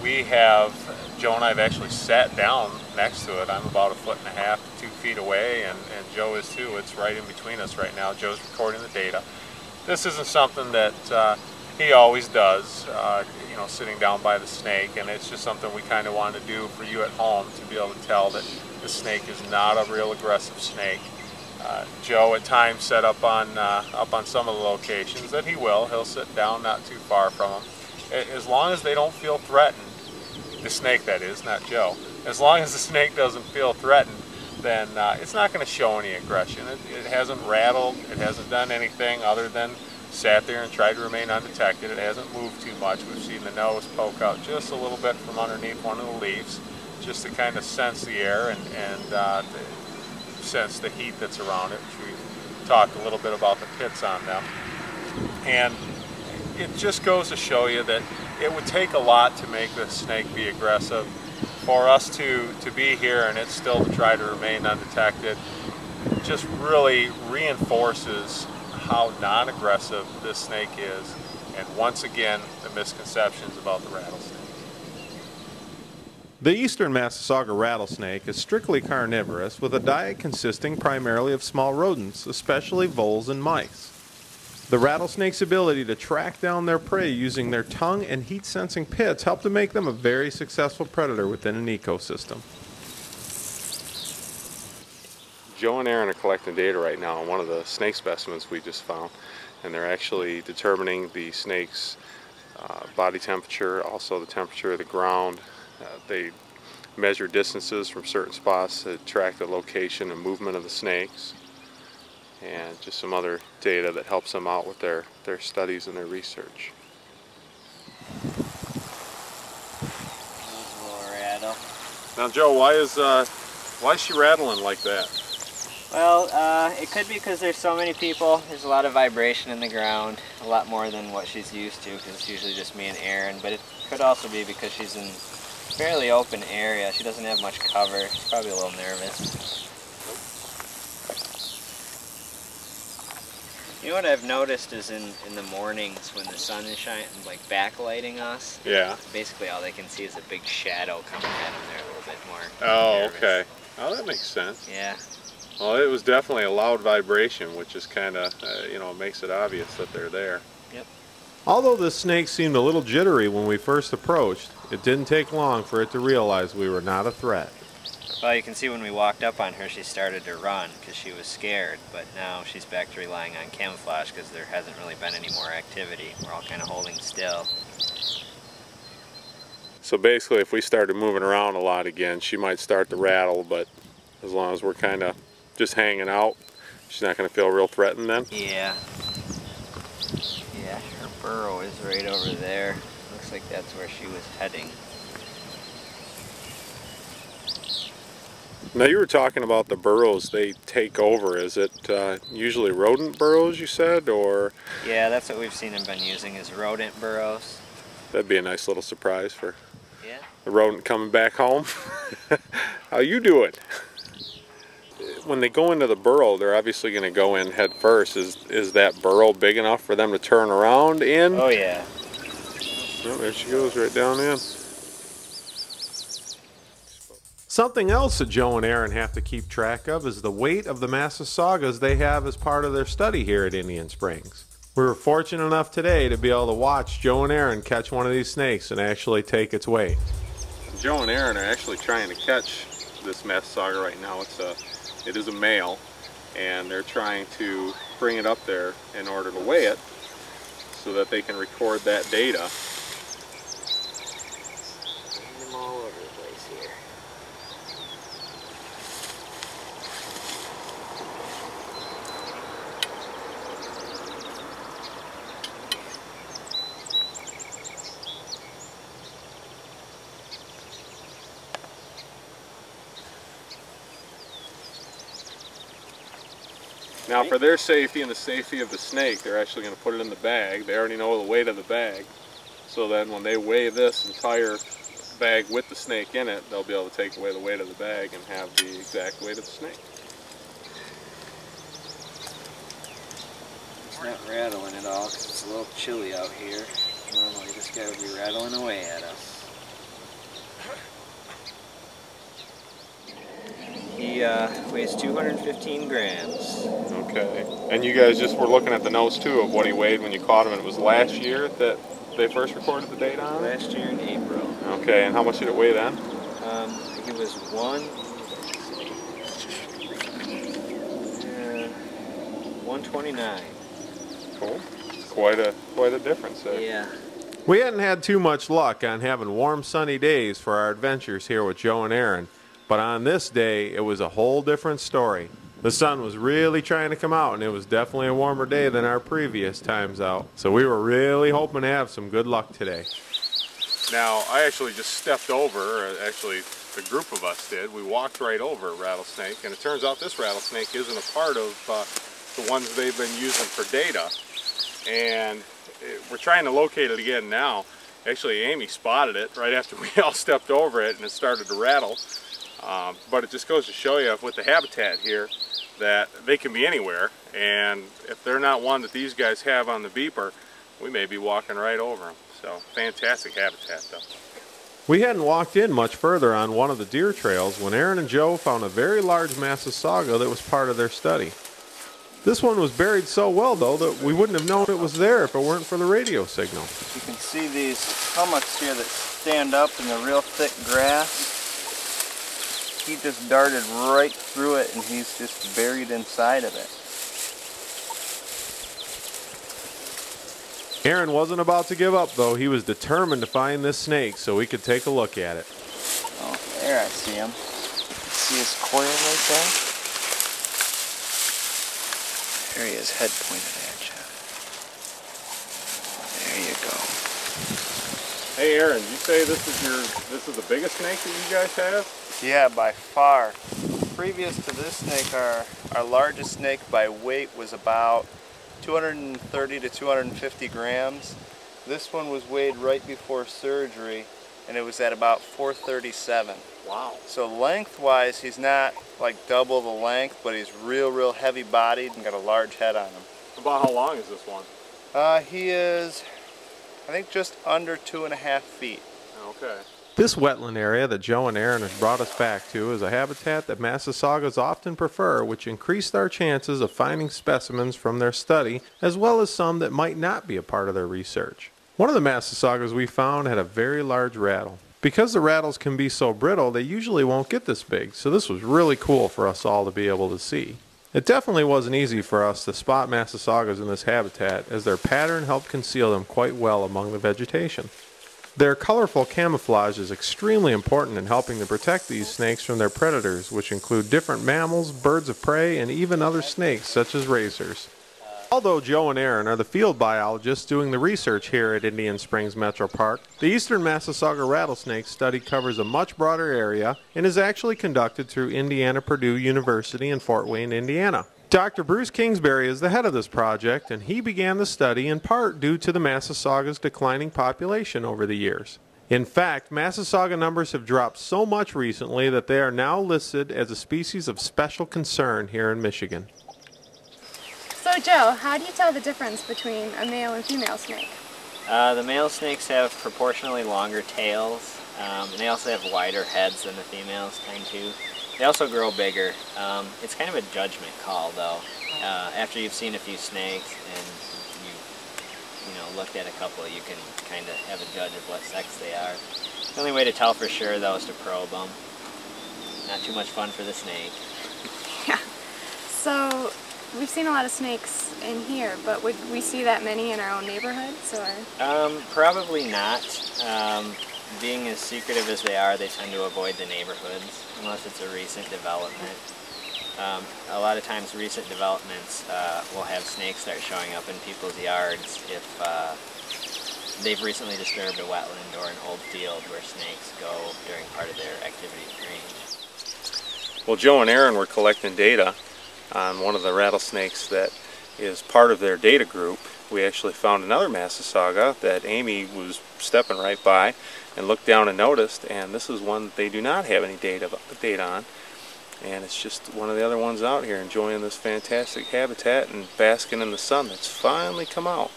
Joe and I have actually sat down next to it. I'm about 1.5 to 2 feet away, and Joe is too. It's right in between us right now. Joe's recording the data. This isn't something that he always does, you know, sitting down by the snake, and it's just something we kind of want to do for you at home, to be able to tell that the snake is not a real aggressive snake. Joe at times set up on some of the locations that he'll sit down not too far from them. As long as they don't feel threatened, the snake that is, not Joe, as long as the snake doesn't feel threatened, then it's not going to show any aggression. It hasn't rattled, it hasn't done anything other than sat there and tried to remain undetected. It hasn't moved too much. We've seen the nose poke out just a little bit from underneath one of the leaves, just to kind of sense the air and sense the heat that's around it. We've talked a little bit about the pits on them. And it just goes to show you that it would take a lot to make the snake be aggressive. For us to be here and it's still to try to remain undetected just really reinforces how non-aggressive this snake is, and once again the misconceptions about the rattlesnake. The Eastern Massasauga rattlesnake is strictly carnivorous, with a diet consisting primarily of small rodents, especially voles and mice. The rattlesnake's ability to track down their prey using their tongue and heat-sensing pits help to make them a very successful predator within an ecosystem. Joe and Aaron are collecting data right now on one of the snake specimens we just found, and they're actually determining the snake's body temperature, also the temperature of the ground. They measure distances from certain spots to track the location and movement of the snakes, and just some other data that helps them out with their studies and their research. Rattle. Now, Joe, why is she rattling like that? Well, it could be because there's so many people. There's a lot of vibration in the ground, a lot more than what she's used to, because it's usually just me and Aaron. But it could also be because she's in a fairly open area. She doesn't have much cover. She's probably a little nervous. You know what I've noticed is in the mornings when the sun is shining, like backlighting us. Yeah. Basically all they can see is a big shadow coming at them. They're a little bit more nervous. Okay. Oh, that makes sense. Yeah. Well, it was definitely a loud vibration, which is kind of, you know, makes it obvious that they're there. Yep. Although the snake seemed a little jittery when we first approached, it didn't take long for it to realize we were not a threat. Well, you can see when we walked up on her, she started to run because she was scared, but now she's back to relying on camouflage because there hasn't really been any more activity. We're all kind of holding still. So basically, if we started moving around a lot again, she might start to rattle, but as long as we're kind of just hanging out, she's not going to feel real threatened then? Yeah. Yeah, her burrow is right over there. Looks like that's where she was heading. Now, you were talking about the burrows they take over. Is it usually rodent burrows, you said, or? Yeah, that's what we've seen them been using, is rodent burrows. That'd be a nice little surprise for Yeah. the rodent coming back home. How you doing? When they go into the burrow, they're obviously going to go in head first. Is that burrow big enough for them to turn around in? Oh yeah. Oh, there she goes, right down in. Something else that Joe and Aaron have to keep track of is the weight of the Massasaugas they have as part of their study here at Indian Springs. We were fortunate enough today to be able to watch Joe and Aaron catch one of these snakes and actually take its weight. Joe and Aaron are actually trying to catch this Massasauga right now. It is a male, and they're trying to bring it up there in order to weigh it so that they can record that data. I'm all over the place here. Now, for their safety and the safety of the snake, they're actually going to put it in the bag. They already know the weight of the bag. So then when they weigh this entire bag with the snake in it, they'll be able to take away the weight of the bag and have the exact weight of the snake. It's not rattling at all because it's a little chilly out here. Normally this guy would be rattling away at us. He weighs 215 grams. Okay. And you guys just were looking at the nose too of what he weighed when you caught him, and it was last year that they first recorded the data on it? Last year in April. Okay, and how much did it weigh then? He was 129. Cool. Quite a difference there. Yeah. We hadn't had too much luck on having warm, sunny days for our adventures here with Joe and Aaron, but on this day, it was a whole different story. The sun was really trying to come out, and it was definitely a warmer day than our previous times out, so we were really hoping to have some good luck today. Now, I actually just stepped over, or actually the group of us did. We walked right over a rattlesnake, and it turns out this rattlesnake isn't a part of the ones they've been using for data. And we're trying to locate it again now. Actually, Amy spotted it right after we all stepped over it, and it started to rattle. But it just goes to show you with the habitat here that they can be anywhere, and if they're not one that these guys have on the beeper, we may be walking right over them. So, fantastic habitat though. We hadn't walked in much further on one of the deer trails when Aaron and Joe found a very large Massasauga that was part of their study. This one was buried so well, though, that we wouldn't have known it was there if it weren't for the radio signal. You can see these hummocks here that stand up in the real thick grass. He just darted right through it, and he's just buried inside of it. Aaron wasn't about to give up, though. He was determined to find this snake so we could take a look at it. Oh, there I see him. See his coil right there? There he is, head pointed at you. There you go. Hey Aaron, you say this is the biggest snake that you guys have? Yeah, by far. Previous to this snake, our largest snake by weight was about 230 to 250 grams. This one was weighed right before surgery, and it was at about 437. Wow. So lengthwise, he's not like double the length, but he's real heavy bodied and got a large head on him. About how long is this one? He is, I think, just under 2.5 feet. Okay. This wetland area that Joe and Aaron have brought us back to is a habitat that Massasaugas often prefer, which increased our chances of finding specimens from their study, as well as some that might not be a part of their research. One of the Massasaugas we found had a very large rattle. Because the rattles can be so brittle, they usually won't get this big, so this was really cool for us all to be able to see. It definitely wasn't easy for us to spot Massasaugas in this habitat, as their pattern helped conceal them quite well among the vegetation. Their colorful camouflage is extremely important in helping to protect these snakes from their predators, which include different mammals, birds of prey, and even other snakes such as racers. Although Joe and Aaron are the field biologists doing the research here at Indian Springs Metropark, the Eastern Massasauga Rattlesnake study covers a much broader area and is actually conducted through Indiana-Purdue University in Fort Wayne, Indiana. Dr. Bruce Kingsbury is the head of this project, and he began the study in part due to the Massasauga's declining population over the years. In fact, Massasauga numbers have dropped so much recently that they are now listed as a species of special concern here in Michigan. So Joe, how do you tell the difference between a male and female snake? The male snakes have proportionally longer tails, and they also have wider heads than the females tend to. They also grow bigger. It's kind of a judgment call, though. After you've seen a few snakes and you know, looked at a couple, you can kind of have a judge of what sex they are. The only way to tell for sure, though, is to probe them. Not too much fun for the snake. Yeah. So we've seen a lot of snakes in here, but would we see that many in our own neighborhoods, or? Probably not. Being as secretive as they are, they tend to avoid the neighborhoods, unless it's a recent development. A lot of times recent developments will have snakes start showing up in people's yards if they've recently disturbed a wetland or an old field where snakes go during part of their activity range. Well, Joe and Aaron were collecting data on one of the rattlesnakes that is part of their data group. We actually found another Massasauga that Amy was stepping right by and looked down and noticed, and this is one that they do not have any data on, and it's just one of the other ones out here enjoying this fantastic habitat and basking in the sun that's finally come out.